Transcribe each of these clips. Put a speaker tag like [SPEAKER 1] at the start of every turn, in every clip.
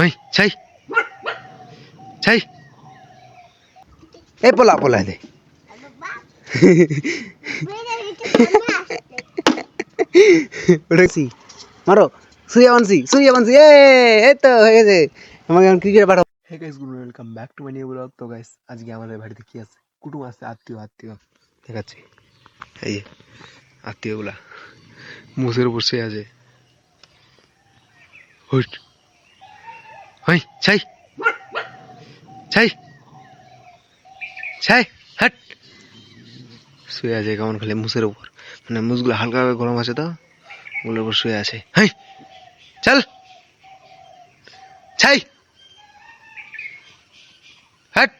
[SPEAKER 1] ওই ছাই ছাই এই পোলা পোলা দে উঠেছি মারো সূর্যবংশী এই তো হয়ে গেছে আমাকে এখন ক্রিকেট পাঠাও। Hey guys good welcome back to my new blog. তো গাইস আজকে আমাদের বাড়িতে কি আছে, কুটুম আছে, আত্মীয় দেখাচ্ছি। এই যে আত্মীয়গুলা মুসের উপর শুয়ে আছে। হুট ওই ছাই ছাই ছাই হাট শুয়ে আছে কেমন খালি মুসের উপর, মানে মুসগুলো হালকা গরম আছে তো ওগুলোর উপর শুয়ে আছে। হাই চল ছাই হাট।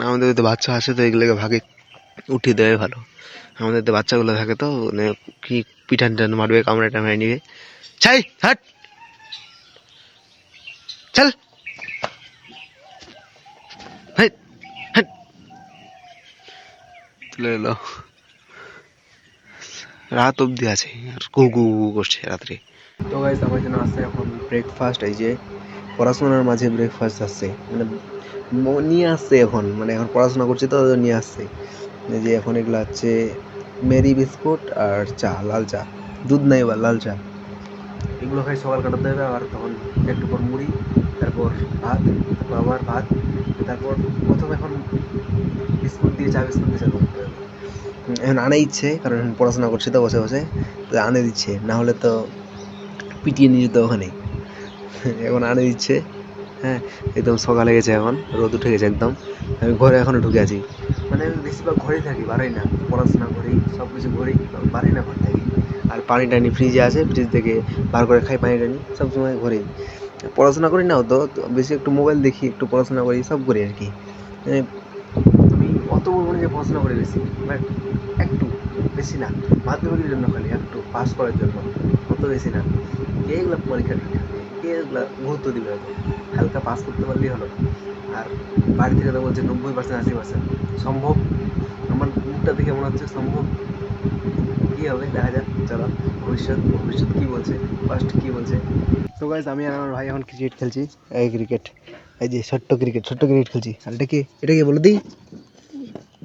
[SPEAKER 1] আমাদের তো বাচ্চা আছে তো এগুলোকে ভাগে উঠিয়ে দেওয়াই ভালো। আমাদের তো বাচ্চাগুলো থাকে তো মানে কি পিঠান টান মারবে, কামড়ে টামড়ে নিবে। ছাই হাট চল হাই হাট চলে এলো। রাত অবধি আছে আর গু গু গু করছে রাত্রে। তো গাইস আমার জন্য আসছে এখন ব্রেকফাস্ট। এই যে পড়াশোনার মাঝে ব্রেকফাস্ট আসছে, মানে নিয়ে আসছে এখন, মানে এখন পড়াশোনা করছে তো নিয়ে আসছে। এই যে এখন এগুলো হচ্ছে মেরি বিস্কুট আর চা, লাল চা, দুধ নাই বা লাল চা। এগুলো খাই সকাল কাটাতে হবে, আর তখন একটু পর মুড়ি, তারপর ভাত, তারপর আবার ভাত, তারপর প্রথম এখন বিস্কুট দিয়ে চা করতে হবে। এখন আনে ইচ্ছে, কারণ এখন পড়াশোনা করছে তো বসে বসে, তো আনে দিচ্ছে, না হলে তো পিটিয়ে নিয়ে যেত ওখানে। এখন আনে দিচ্ছে। হ্যাঁ একদম সকালে গেছে, এখন রোদ উঠে গেছে একদম। আমি ঘরে এখনো ঢুকে আছি, মানে আমি বেশিরভাগ ঘরেই থাকি, বাড়াই না, পড়াশোনা করি সব কিছু করি, বাড়াই না ঘর থাকি। আর পানি টানি ফ্রিজে আছে, ফ্রিজ থেকে বার করে খাই পানি টানি, সবসময় ঘরেই পড়াশোনা করি না। তো বেশি একটু মোবাইল দেখি, একটু পড়াশোনা করি, সব করি আর কি। আমি অত বলবো না যে পড়াশোনা করি বেশি, বাট একটু, বেশি না, মাধ্যমিকের জন্য খালি একটু পাস করার জন্য, অত বেশি না। এইগুলো পরীক্ষা টরীক্ষা এগুলো গুরুত্ব দিবে হয়তো, হালকা পাস করতে পারলেই হলো। আর বাড়ি থেকে তো বলছে 90%, 80% সম্ভব। আমার মুখটা দেখে মনে হচ্ছে সম্ভব। কী হবে দেখা যাক, চলো ভবিষ্যৎ কী বলছে, ফার্স্ট কী বলছে। তো গাইস আমি আর আমার ভাই এখন ক্রিকেট খেলছি। এই ক্রিকেট, এই যে ছোট্ট ক্রিকেট খেলছি। আর এটা কি বলে দিই,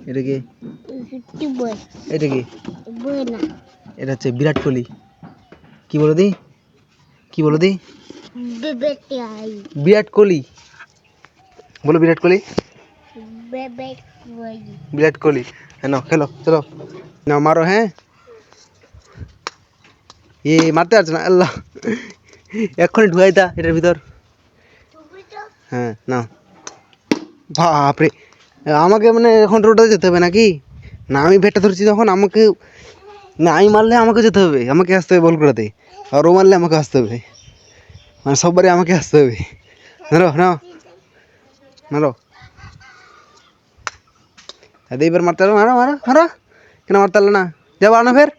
[SPEAKER 1] এটা কি, এটা কি, এটা হচ্ছে বিরাট কোহলি। কি বলে দিই, বিরাট কোহলি বলো, বিরাট কোহলি, হ্যাঁ নাও খেলো, চলো নাও মারো। হ্যাঁ মারতে পারছে না, আল্লাহ এক্ষুনি ঢুকাই দা এটার ভিতর। হ্যাঁ নাও, বাপরে আমাকে মানে এখন রোডে যেতে হবে নাকি? না আমি ব্যাটটা ধরছি তখন আমাকে, না আমি মারলে আমাকে যেতে হবে, আমাকে আসতে হবে বল করাতে, আর ও মারলে আমাকে আসতে হবে, মানে সববারে আমাকে আসতে হবে। মারো নাও মারো, এইবার মারতে পারো, মারো মারো মারো, কেন মারতে পারলে না? যাবো না ফের,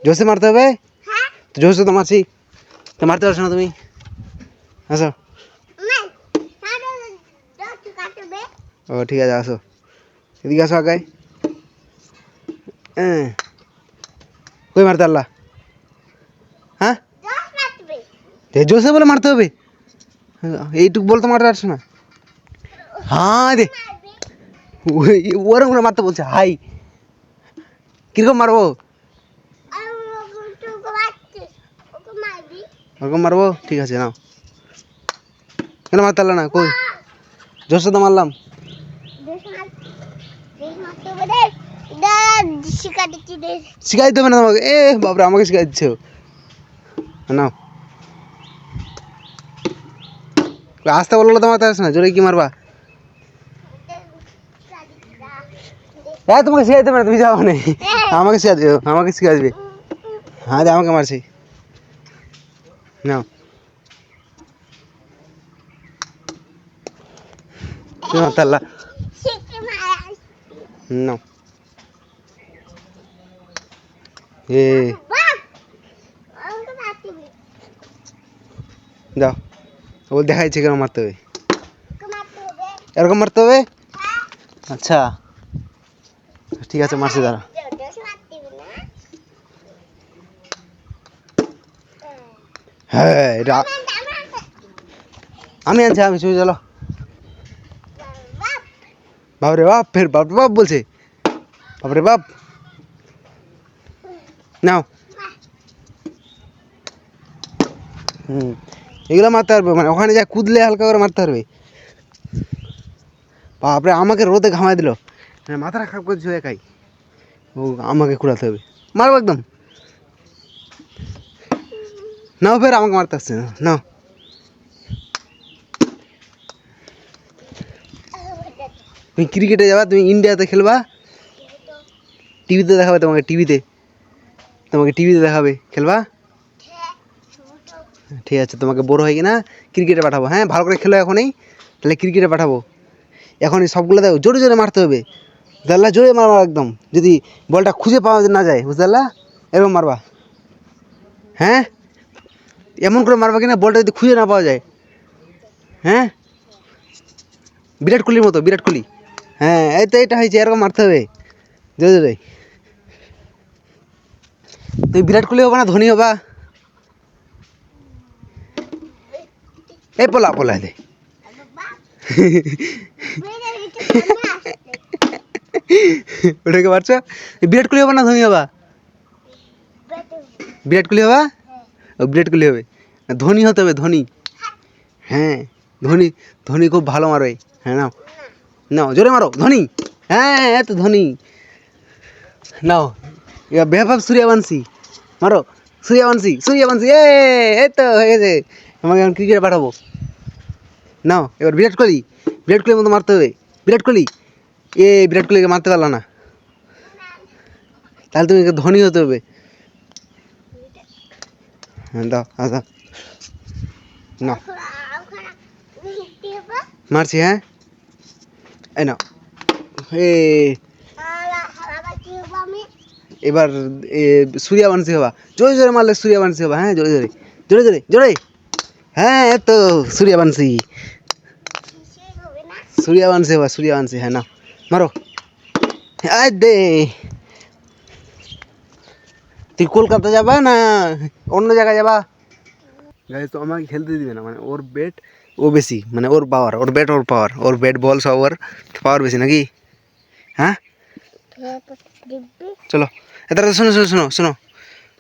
[SPEAKER 1] জোসে মারতে হবে তো, জোসে তো মারছি, তো মারতে পারছো না তুমি। আসো, ও ঠিক আছে আসো, এদিকে আসো আগায়। হ্যাঁ কই মারতে পারলা? হ্যাঁ জোসে বলে মারতে হবে, এইটুকু বলতে মারতে পারছো না? হ্যাঁ দে ওরকম করে মারতে বলছে, হাই কিরকম মারবো, ওরকম মারবো, ঠিক আছে নাও। কেন মারতে পারলা না? কই জোসে তো মারলাম। শিখাই দেবে না তোমাকে, বাপরে আমাকে শিখাই দিচ্ছ, নাও। আসতে বললো তো মারতে আসে না, জোরে কি মারবা? হ্যাঁ তোমাকে শিখাই দেবে না, তুমি যাও না, আমাকে শিখা দিও, আমাকে শিখা দিবে। হ্যাঁ আমাকে মারছি, নাও মারতে পারলা, নাও যাও, ও দেখাইছে কেন মারতে হবে, এরকম মারতে হবে। আচ্ছা ঠিক আছে মারছি দাঁড়া। হ্যাঁ আমি আনছি আমি চলে চলো। বাপরে বাপ, ফের বাপ বাপ বলছে, বাপরে বাপ। নাও এগুলো মারতে পারবে, মানে ওখানে যা কুদলে হালকা করে মারতে পারবে। বাপরে আমাকে রোদে ঘামাই দিল, মানে মাথাটা খারাপ করছে একাই। ও আমাকে কুড়াতে হবে, মারবো একদম। নাও ফের আমাকে মারতে আসছে না, নাও। তুমি ক্রিকেটে যাবা, তুমি ইন্ডিয়াতে খেলবা, টিভিতে দেখাবে তোমাকে, টিভিতে দেখাবে খেলবা। ঠিক আছে, তোমাকে বড় হয়ে কিনা ক্রিকেটে পাঠাবো। হ্যাঁ ভালো করে খেলো এখনই, তাহলে ক্রিকেটে পাঠাবো। এখনই সবগুলো দেখো, জোরে জোরে মারতে হবে, বুঝলা, জোরে মারবা একদম। যদি বলটা খুঁজে পাওয়া না যায়, বুঝলা, এরকম মারবা। হ্যাঁ এমন করে মারবা কিনা বলটা যদি খুঁজে না পাওয়া যায়। হ্যাঁ বিরাট কোহলির মতো, বিরাট কোহলি। হ্যাঁ এই তো এটা হয়েছে, এরকম মারতে হবে জোরে জোরে। তুমি বিরাট কোহলি হবা না ধোনি হবা? এই পোলা পোলা দে। ওটাকে পারছো? বিরাট কোহলি হবা না ধোনি হবা? বিরাট কোহলি হবা? ও বিরাট কোহলি হবে, ধোনি হতে হবে, ধোনি। হ্যাঁ ধোনি, ধোনি খুব ভালো মারবে। হ্যাঁ নাও নাও জোরে মারো, ধোনি। হ্যাঁ এত ধোনি। নাও এবার বেহবাব সূর্যবংশী মারো, সূর্যবংশী। এই তো হয়ে গেছে, আমাকে এখন ক্রিকেটে পাঠাবো। নাও এবার বিরাট কোহলি, বিরাট কোহলির মতো মারতে হবে, বিরাট কোহলি। বিরাট কোহলিকে মারতে পারলো না, তাহলে তুমি ধোনি হতে হবে। হ্যাঁ দাও দাও, না মারছি। হ্যাঁ এই নাও। এবার সূর্যবংশী হবা, জোরে জোরে মারলে সূর্যবংশী হবা। হ্যাঁ জোরে জোরে জোরে জোরে জোরে। হ্যাঁ তো সূর্যবংশী, সূর্যবংশী হবা, সূর্যবংশী। হ্যাঁ নাও মারো। আয় দে, তুই কলকাতা যাবা না অন্য জায়গায় যাবা? গাইস তো আমাকে খেলতে দিবে না, মানে ওর ব্যাট ও বেশি, মানে ওর পাওয়ার, ওর ব্যাট ওর পাওয়ার, ওর ব্যাট বল সব ওর পাওয়ার বেশি নাকি? হ্যাঁ চলো এটা শোনো শোনো শোনো শোনো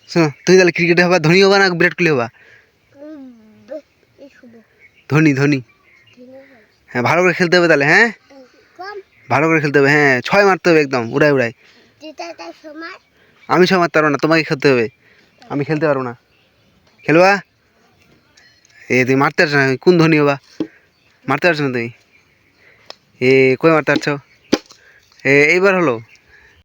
[SPEAKER 1] শোনো, তুমি তাহলে ক্রিকেটে হবা, ধোনি হবা না বিরাট কোহলি হবা? ধোনি, ধোনি। হ্যাঁ ভালো করে খেলতে হবে তাহলে। হ্যাঁ ভালো করে খেলতে হবে, হ্যাঁ 6 মারতে হবে একদম উড়াই উড়াই। আমি 6 মারতে পারবো না, তোমাকে খেলতে হবে, আমি খেলতে পারবো না। খেলবা? তুমি মারতে পারছো না, কোন ধোনি হবা? মারতে পারছো না তুমি, কই মারতে পারছো? এইবার হলো।